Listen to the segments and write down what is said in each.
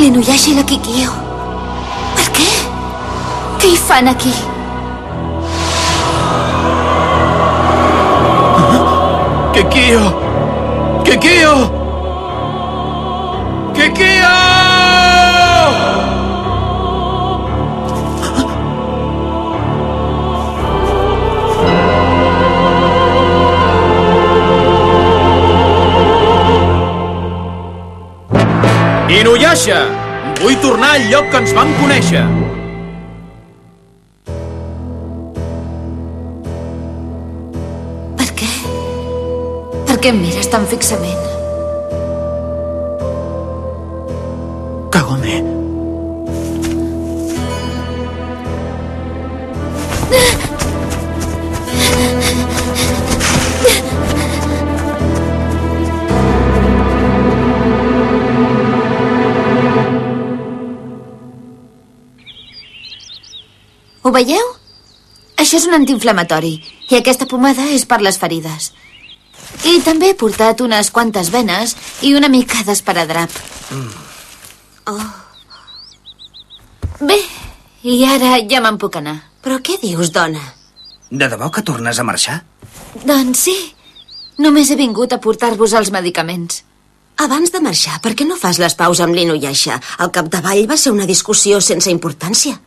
L'Inuyasha i la Kikyo. Per què? Què hi fan aquí? Kikyo! Kikyo! Kikyo! Inuyasha! Vull tornar al lloc que ens vam conèixer. Per què? Per què em mires tan fixament? Kagome. Ho veieu? Això és un antiinflamatori i aquesta pomada és per les ferides. I també he portat unes quantes venes i una mica d'esparadrap. Oh. Bé, i ara ja me'n puc anar. Però què dius, dona? De debò que tornes a marxar? Doncs sí. Només he vingut a portar-vos els medicaments. Abans de marxar, per què no fas les paus amb l'Inuyasha? Al capdavall va ser una discussió sense importància.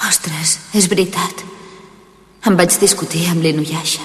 Ostres, és veritat. Em vaig discutir amb l'Inuyasha.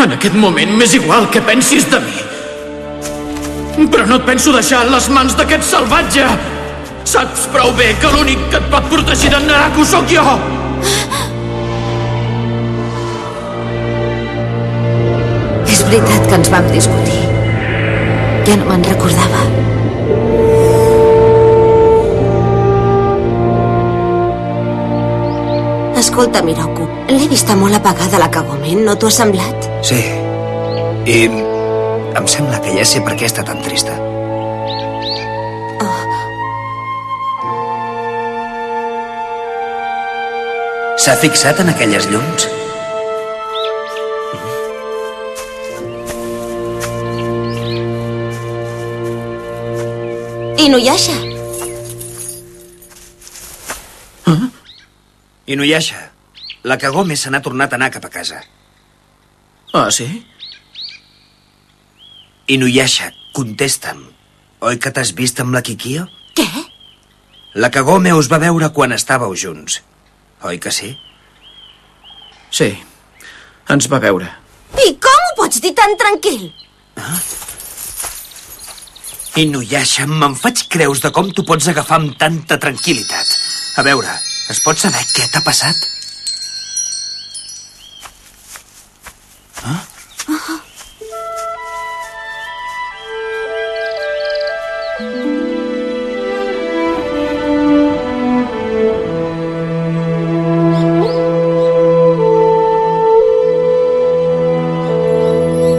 En aquest moment m'és igual què pensis de mi. Però no et penso deixar en les mans d'aquest salvatge. Saps prou bé que l'únic que et pot protegir d'en Naraku sóc jo. És veritat que ens vam discutir. Ja no me'n recordava. Escolta, Miroku, l'he vista molt apagada la Kagome, no t'ho ha semblat? Sí. I em sembla que ja sé per què està tan trista. S'ha fixat en aquelles llums? Inuyasha! Inuyasha, la Kagome se n'ha tornat a anar cap a casa. Ah, sí? Inuyasha, contesta'm. Oi que t'has vist amb la Kikyo? Què? La Kagome us va veure quan estàveu junts. Oi que sí? Sí, ens va veure. I com ho pots dir tan tranquil? Inuyasha, me'n faig creus de com tu pots agafar amb tanta tranquil·litat. A veure, es pot saber què t'ha passat?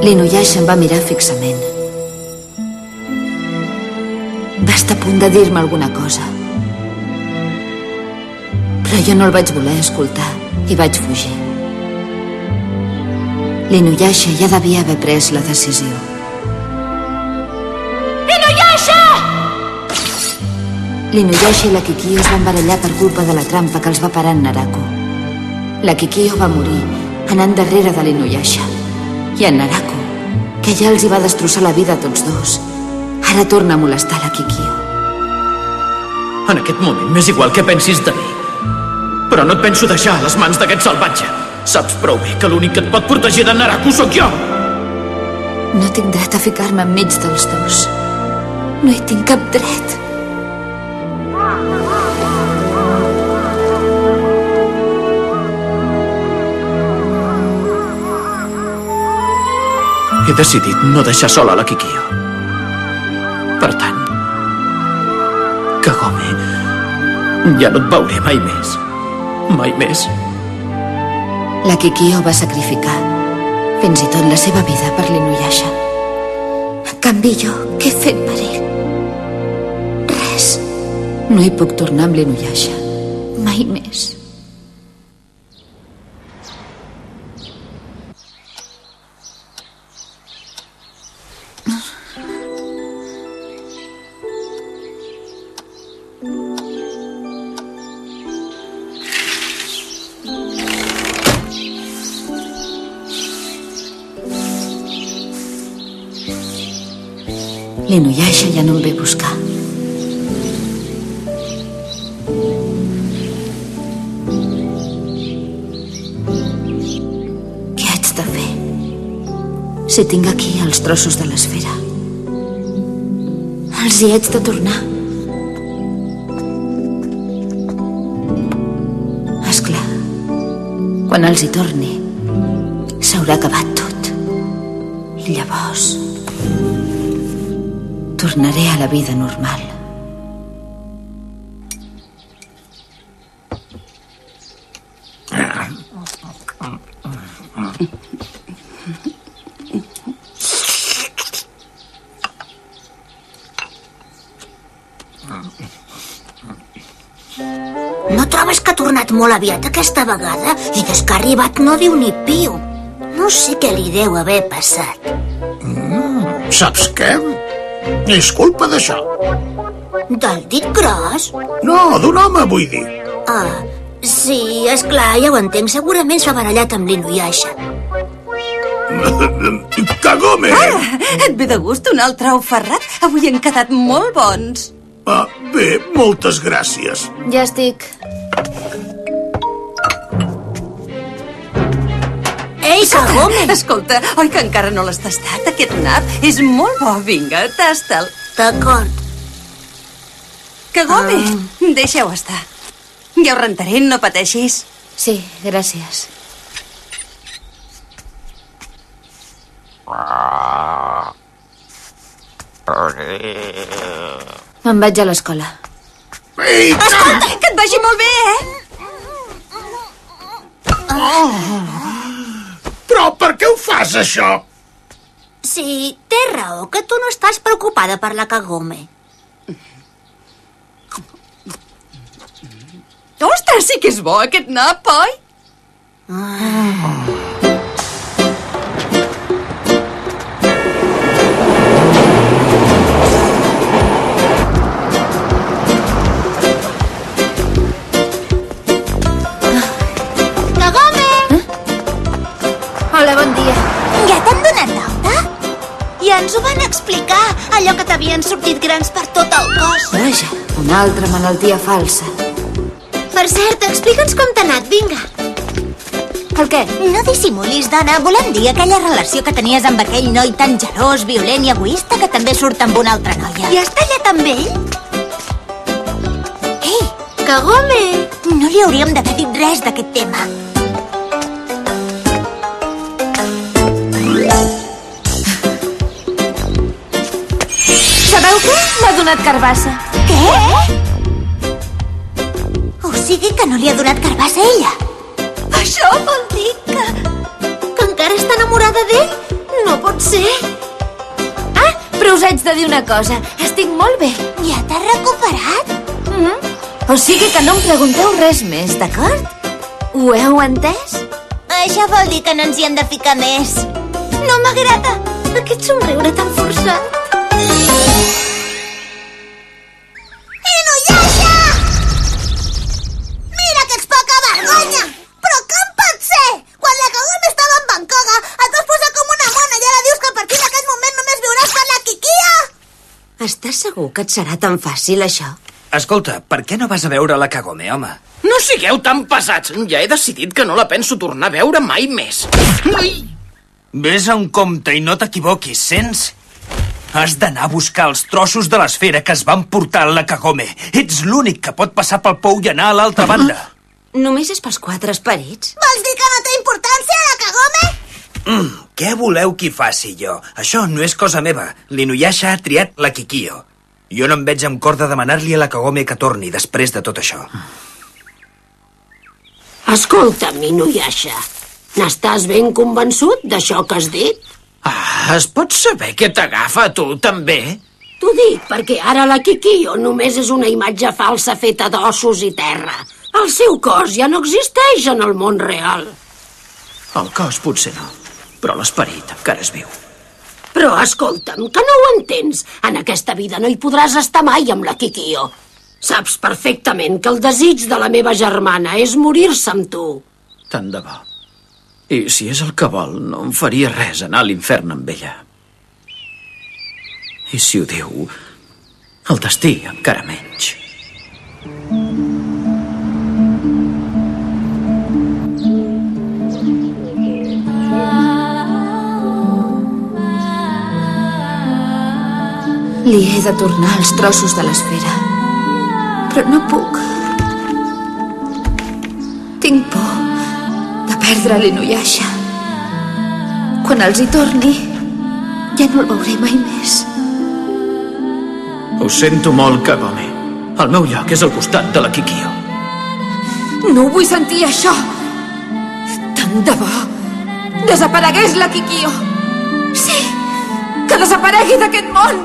L'Inuyasha em va mirar fixament. Va estar a punt de dir-me alguna cosa. Però jo no el vaig voler escoltar i vaig fugir. L'Inuyasha ja devia haver pres la decisió. Inuyasha! L'Inuyasha i la Kikyo es van barallar per culpa de la trampa que els va parar en Naraku. La Kikyo va morir anant darrere de l'Inuyasha. I en Naraku, que ja els hi va destrossar la vida a tots dos, ara torna a molestar la Kikyo. En aquest moment m'és igual què pensis de mi. Però no et penso deixar a les mans d'aquest salvatge. Saps prou bé que l'únic que et pot protegir de Naraku sóc jo. No tinc dret a ficar-me enmig dels dos. No hi tinc cap dret. He decidit no deixar sola la Kikyo. Per tant, Kagome, ja no et veuré mai més. Mai més. La Kikyo va sacrificar fins i tot la seva vida per l'Inuyasha. En canvi jo, què he fet per ell? Res. No hi puc tornar amb l'Inuyasha. Mai més. L'Inuyasha ja no el ve a buscar. Què haig de fer? Si tinc aquí els trossos de l'esfera, els hi haig de tornar. Esclar, quan els hi torni, s'haurà acabat tot. I llavors tornaré a la vida normal. No trobes que ha tornat molt aviat aquesta vegada? I des que ha arribat no diu ni piu. No sé què li deu haver passat. Saps què? És culpa d'això. Del dit gros? No, d'un home, vull dir. Ah, sí, esclar, ja ho entenc. Segurament s'ha barallat amb l'Inuyasha. Kagome! Et ve de gust un altre ou ferrat? Avui han quedat molt bons. Bé, moltes gràcies. Ja estic. Ei, Kagome! Escolta, oi que encara no l'has tastat, aquest nap? És molt bo, vinga, tasta'l. D'acord. Kagome, deixa-ho estar. Ja ho rentaré, no pateixis. Sí, gràcies. Me'n vaig a l'escola. Ei, Escolta, que et vagi molt bé, però per què ho fas, això? Sí, té raó, que tu no estàs preocupada per la Kagome. Ostres, sí que és bo aquest nap, oi? Kagome! Hola, bon dia. Ja t'han donat d'alta? Ja ens ho van explicar, allò que t'havien sortit grans per tot el cos. Vaja, una altra malaltia falsa. Per cert, explica'ns com t'ha anat, vinga. El què? No dissimulis, dona. Volem dir aquella relació que tenies amb aquell noi tan gelós, violent i egoista que també surt amb una altra noia. I has tallat amb ell? Ei, Kagome! No li hauríem d'haver dit res d'aquest tema. Sabeu què? M'ha donat carbassa. Què? O sigui que no li ha donat carbassa a ella. Això vol dir que encara està enamorada d'ell? No pot ser. Ah, però us haig de dir una cosa. Estic molt bé. Ja t'has recuperat? O sigui que no em pregunteu res més, d'acord? Ho heu entès? Això vol dir que no ens hi hem de ficar més. No m'agrada. Aquest somriure tan forçat. Inuyasha! Mira que ets poca vergonya! Però com pot ser? Quan la Kagome estava en Bancoga, et vas posar com una mona i ara dius que a partir d'aquest moment només viuràs per la Kikia? Estàs segur que et serà tan fàcil, això? Escolta, per què no vas a veure la Kagome, home? No sigueu tan pesats. Ja he decidit que no la penso tornar a veure mai més. Ai! Ves a un compte i no t'equivoquis, sents? Has d'anar a buscar els trossos de l'esfera que es van portar a la Kagome. Ets l'únic que pot passar pel pou i anar a l'altra banda. Només és pels 4 esperits? Vols dir que no té importància, la Kagome? Què voleu que hi faci jo? Això no és cosa meva. L'Inuyasha ha triat la Kikyo. Jo no em veig amb cor de demanar-li a la Kagome que torni després de tot això. Escolta'm, Inuyasha. N'estàs ben convençut d'això que has dit? Es pot saber què t'agafa a tu, també? T'ho dic perquè ara la Kikiyo només és una imatge falsa feta d'ossos i terra. El seu cos ja no existeix en el món real. El cos potser no, però l'esperit encara és viu. Però escolta'm, que no ho entens. En aquesta vida no hi podràs estar mai amb la Kikiyo. Saps perfectament que el desig de la meva germana és morir-se amb tu. Tant de bo. I si és el que vol, no em faria res anar a l'infern amb ella. I si ho diu, el destí encara menys. Li he de tornar els trossos de l'esfera. Però no puc. Tinc por de perdre l'Inuyasha. Quan els hi torni, ja no el veuré mai més. Ho sento molt, Kagome. El meu lloc és al costat de la Kikyo. No vull sentir això. Tant de bo desaparegués la Kikyo. Sí, que desaparegui d'aquest món.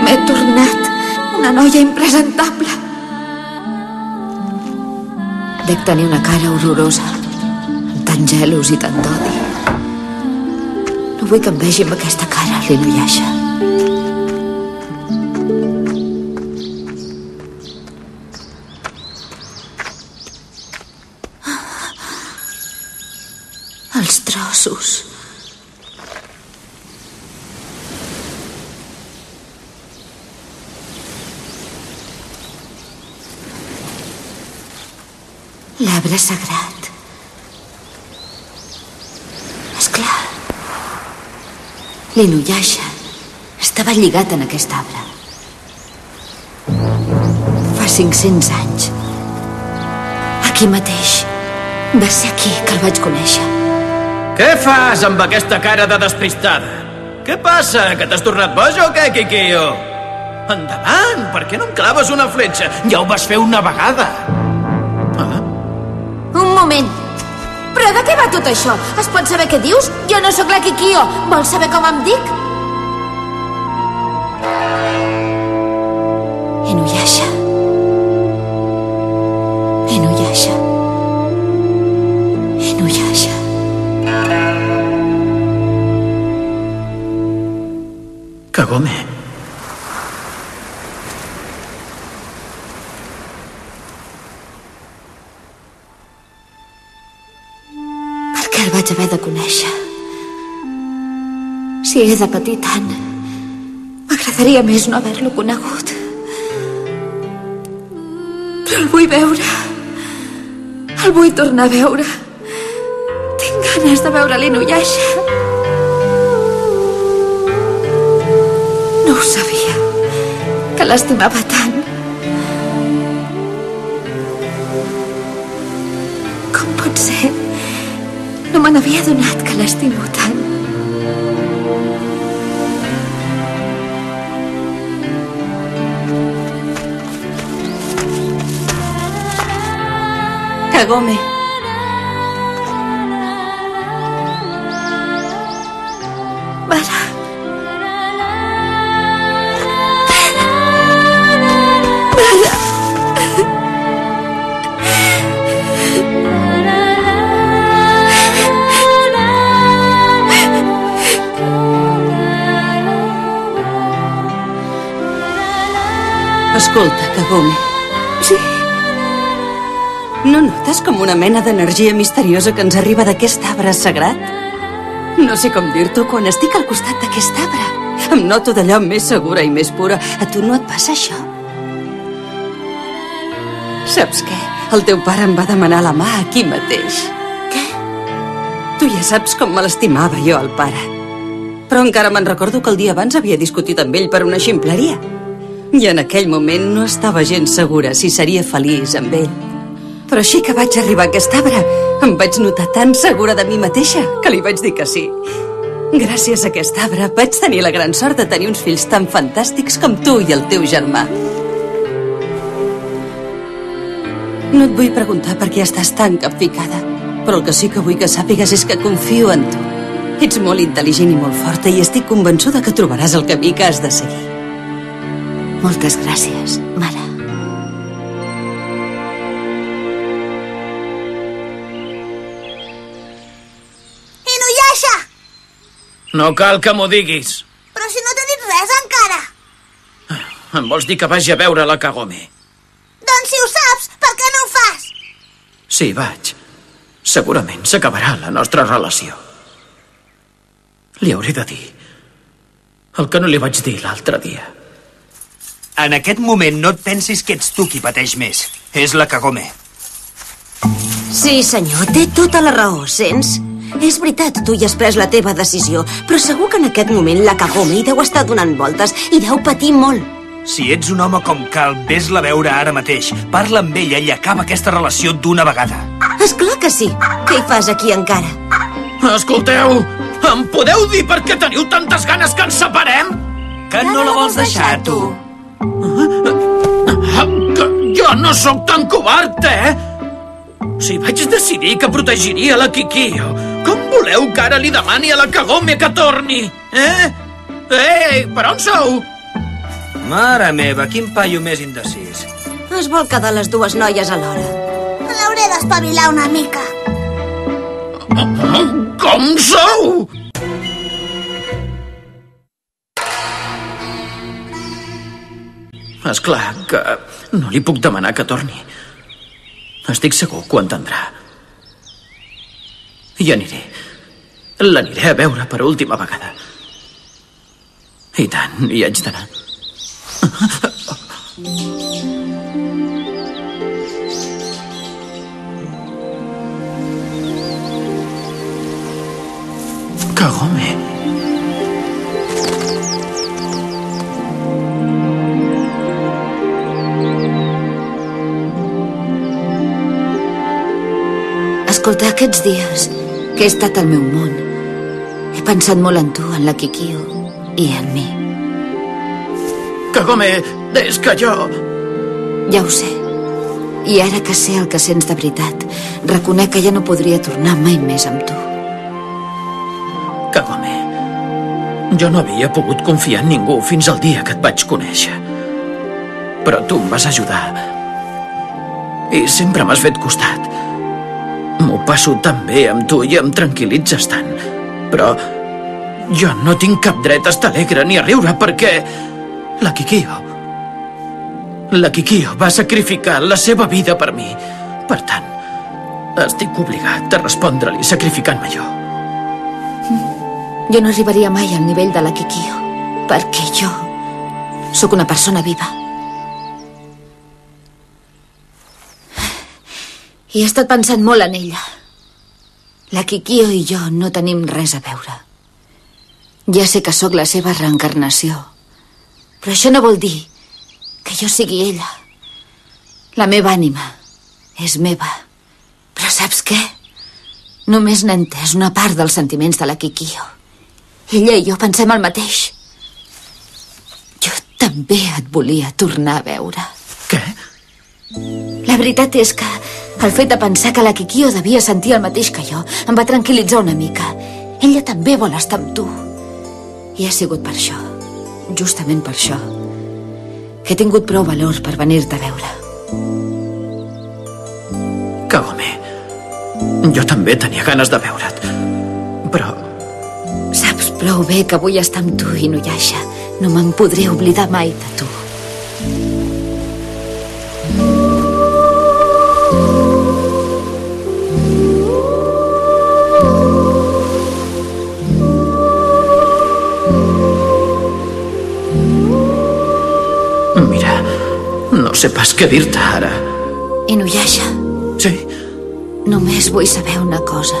M'he tornat una noia impresentable. Dec tenir una cara horrorosa, amb tant gelos i tant d'odi. No vull que em vegi amb aquesta cara, l'Inuyasha. Els trossos. L'arbre sagrat. Esclar. L'Inuyasha estava lligat en aquest arbre. Fa 500 anys. Aquí mateix. Va ser aquí que el vaig conèixer. Què fas amb aquesta cara de despistada? Què passa? Que t'has tornat boja o què, Kikyo? Endavant, per què no em claves una fletxa? Ja ho vas fer una vegada. Un moment. Però de què va tot això? Es pot saber què dius? Jo no sóc la Kikyo. Vols saber com em dic? Inuyasha. Inuyasha. Inuyasha. Kagome. El vaig haver de conèixer. Si he de patir tant, m'agradaria més no haver-lo conegut. Però el vull veure. El vull tornar a veure. Tinc ganes de veure l'Inuyasha. No ho sabia, que l'estimava tant. Com pot ser? No me n'havia adonat que l'estimo tant. Kagome. Mare. Mare. Escolta, Kagome. Sí? No notes com una mena d'energia misteriosa que ens arriba d'aquest arbre sagrat? No sé com dir-t'ho quan estic al costat d'aquest arbre. Em noto d'allò més segura i més pura. A tu no et passa això? Saps què? El teu pare em va demanar la mà aquí mateix. Què? Tu ja saps com me l'estimava jo, el pare. Però encara me'n recordo que el dia abans havia discutit amb ell per una ximpleria. I en aquell moment no estava gens segura si seria feliç amb ell. Però així que vaig arribar a aquest arbre, em vaig notar tan segura de mi mateixa que li vaig dir que sí. Gràcies a aquest arbre vaig tenir la gran sort de tenir uns fills tan fantàstics com tu i el teu germà. No et vull preguntar per què estàs tan capficada, però el que sí que vull que sàpigues és que confio en tu. Ets molt intel·ligent i molt forta i estic convençuda que trobaràs el camí que has de seguir. Moltes gràcies, mare. Inuyasha! No cal que m'ho diguis. Però si no t'he dit res encara. Em vols dir que vagi a veure la Kagome? Doncs si ho saps, per què no Si vaig, segurament s'acabarà la nostra relació. Li hauré de dir el que no li vaig dir l'altre dia. En aquest moment no et pensis que ets tu qui pateix més. És la Kagome. Sí, senyor, té tota la raó, sents? És veritat, tu hi has pres la teva decisió, però segur que en aquest moment la Kagome hi deu estar donant voltes i deu patir molt. Si ets un home com cal, ves-la a veure ara mateix. Parla amb ella i acaba aquesta relació d'una vegada. Esclar que sí. Què hi fas aquí encara? Escolteu, em podeu dir per què teniu tantes ganes que ens separem? Que no la vols deixar, tu? Que jo no sóc tan covard, Si vaig decidir que protegiria la Kikyo, com voleu que ara li demani a la Kagome que torni? Ei, per on sou? Mare meva, quin paio més indecís. Es vol quedar les dues noies alhora. L'hauré d'espavilar una mica. Com sou? És clar que no li puc demanar que torni. Estic segur que ho entendrà. I aniré. L'aniré a veure per última vegada. I tant, hi haig d'anar. Kagome. Escolta, aquests dies que he estat al meu món, he pensat molt en tu, en la Kikyo i en mi. Kagome, és que jo... Ja ho sé. I ara que sé el que sents de veritat, reconec que ja no podria tornar mai més amb tu. Kagome, jo no havia pogut confiar en ningú fins al dia que et vaig conèixer. Però tu em vas ajudar. I sempre m'has fet costat. M'ho passo tan bé amb tu i em tranquil·litzes tant. Però jo no tinc cap dret a estar alegre ni a riure perquè... La Kikyo va sacrificar la seva vida per mi. Per tant, estic obligat a respondre-li sacrificant-me jo. Jo no arribaria mai al nivell de la Kikyo, perquè jo sóc una persona viva. I he estat pensant molt en ella. La Kikyo i jo no tenim res a veure. Ja sé que sóc la seva reencarnació, però això no vol dir que jo sigui ella. La meva ànima és meva. Però saps què? Només n'he entès una part dels sentiments de la Kikyo. Ella i jo pensem el mateix. Jo també et volia tornar a veure. Què? La veritat és que el fet de pensar que la Kikyo devia sentir el mateix que jo em va tranquil·litzar una mica. Ella també vol estar amb tu. I ha sigut per això, justament per això, que he tingut prou valor per venir-te a veure. Kagome, jo també tenia ganes de veure't, però... Saps prou bé que vull estar amb tu, Inuyasha. No me'n podré oblidar mai de tu. Mira, no sé pas què dir-te ara. Inuyasha, Sí? només vull saber una cosa.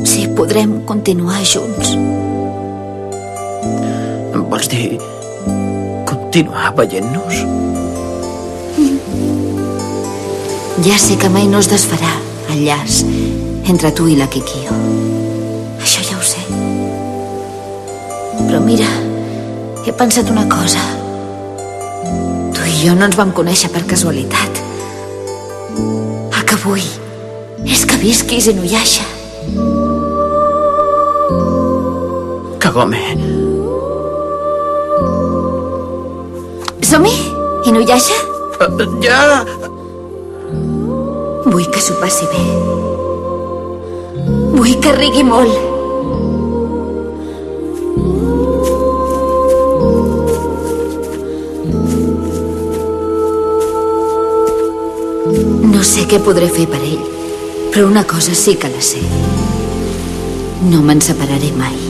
Si podrem continuar junts. Vols dir continuar veient-nos? Ja sé que mai no es desfarà el llaç entre tu i la Kikyo. Això ja ho sé. Però mira, he pensat una cosa. Tu i jo no ens vam conèixer per casualitat. El que vull és que visquis Inuyasha. Kagome, Som-hi, Inuyasha? ja... Vull que s'ho passi bé. Vull que rigui molt. sé què podré fer per ell, però una cosa sí que la sé. No me'n separaré mai.